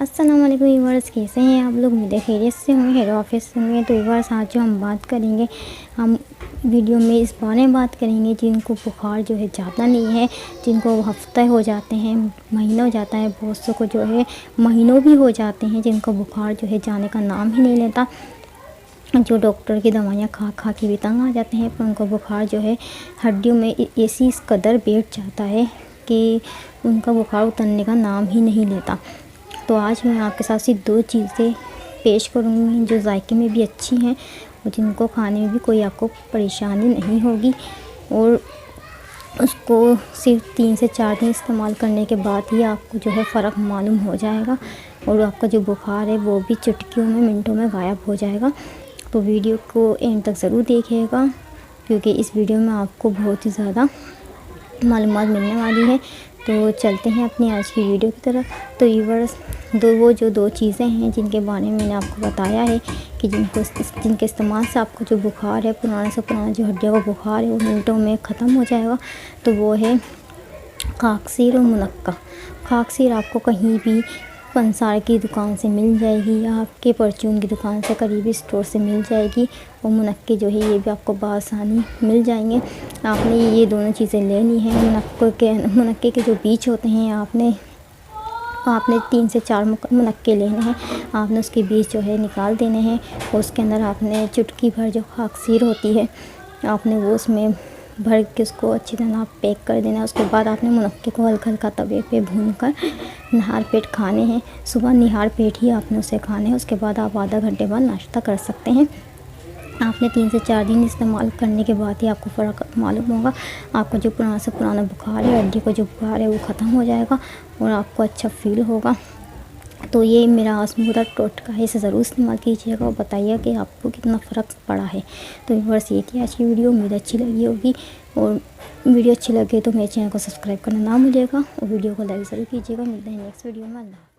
अस्सलाम वालेकुम व्यूअर्स, कैसे हैं आप लोग? उम्मीद है खैरियत से होंगे, हेड ऑफिस से होंगे। तो व्यूअर्स, आज जो हम बात करेंगे, हम वीडियो में इस बारे में बात करेंगे जिनको बुखार जो है ज़्यादा नहीं है, जिनको हफ्ते हो जाते हैं, महीना हो जाता है, बहुत से को जो है महीनों भी हो जाते हैं, जिनको बुखार जो है जाने का नाम ही नहीं लेता, जो डॉक्टर की दवाइयाँ खा खा के भी तंग आ जाते हैं। पर उनको बुखार जो है हड्डियों में ऐसी इस कदर बैठ जाता है कि उनका बुखार उतरने का नाम ही नहीं लेता। तो आज मैं आपके साथ सिर्फ 2 चीज़ें पेश करूँगी जो जायके में भी अच्छी हैं और जिनको खाने में भी कोई आपको परेशानी नहीं होगी, और उसको सिर्फ 3 से 4 दिन इस्तेमाल करने के बाद ही आपको जो है फ़र्क मालूम हो जाएगा और आपका जो बुखार है वो भी चुटकियों में, मिनटों में गायब हो जाएगा। तो वीडियो को एंड तक ज़रूर देखिएगा, क्योंकि इस वीडियो में आपको बहुत ही ज़्यादा मालूमात मिलने वाली है। तो चलते हैं अपनी आज की वीडियो की तरफ। तो व्यूअर्स, जो 2 चीज़ें हैं जिनके बारे में मैंने आपको बताया है कि जिनके इस्तेमाल से आपको जो बुखार है, पुराना से पुराना जो हड्डियों का बुखार है, वो मिनटों में ख़त्म हो जाएगा। तो वो है खाकसीर और मुनक्का। खाकसीर आपको कहीं भी पंसार की दुकान से मिल जाएगी या आपके परचून की दुकान से, करीबी स्टोर से मिल जाएगी, और मुनक्के जो है ये भी आपको बआसानी मिल जाएंगे। आपने ये दोनों चीज़ें लेनी है। मुनक्के के जो बीज होते हैं, आपने 3 से 4 मुनक्के लेने हैं। आपने उसके बीज जो है निकाल देने हैं और उसके अंदर आपने चुटकी भर जो खाकसीर होती है, आपने वो उसमें भर के उसको अच्छी तरह पैक कर देना है। उसके बाद आपने मुनक्के को हल्का हल्का तवे पे भूनकर निहार पेट खाने हैं। सुबह निहार पेट ही आपने उसे खाने हैं। उसके बाद आप आधा घंटे बाद नाश्ता कर सकते हैं। आपने 3 से 4 दिन इस्तेमाल करने के बाद ही आपको फ़र्क मालूम होगा। आपका जो पुराना से पुराना बुखार है, हड्डी का जो बुखार है, वो ख़त्म हो जाएगा और आपको अच्छा फील होगा। तो ये मेरा आज़मूदा टोटका है, इसे ज़रूर इस्तेमाल कीजिएगा और बताइए कि आपको कितना फ़र्क पड़ा है। तो व्यूअर्स, ये थी आज की वीडियो। उम्मीद अच्छी लगी होगी, और वीडियो अच्छी लगे तो मेरे चैनल को सब्सक्राइब करना ना भूलिएगा और वीडियो को लाइक ज़रूर कीजिएगा। मिलते हैं नेक्स्ट वीडियो में। अल्लाह।